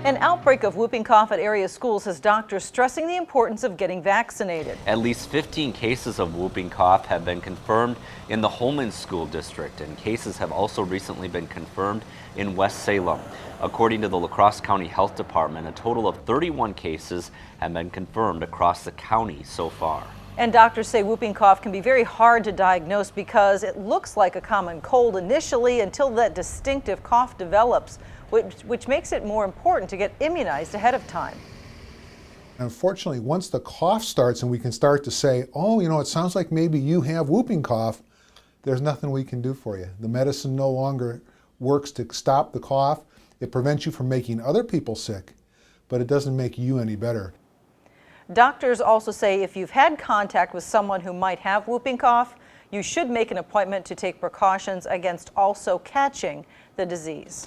An outbreak of whooping cough at area schools has doctors stressing the importance of getting vaccinated. At least 15 cases of whooping cough have been confirmed in the Holman School District, and cases have also recently been confirmed in West Salem. According to the La Crosse County Health Department, a total of 31 cases have been confirmed across the county so far. And doctors say whooping cough can be very hard to diagnose because it looks like a common cold initially until that distinctive cough develops, which makes it more important to get immunized ahead of time. Unfortunately, once the cough starts and we can start to say, oh, it sounds like maybe you have whooping cough, there's nothing we can do for you. The medicine no longer works to stop the cough. It prevents you from making other people sick, but it doesn't make you any better. Doctors also say if you've had contact with someone who might have whooping cough, you should make an appointment to take precautions against also catching the disease.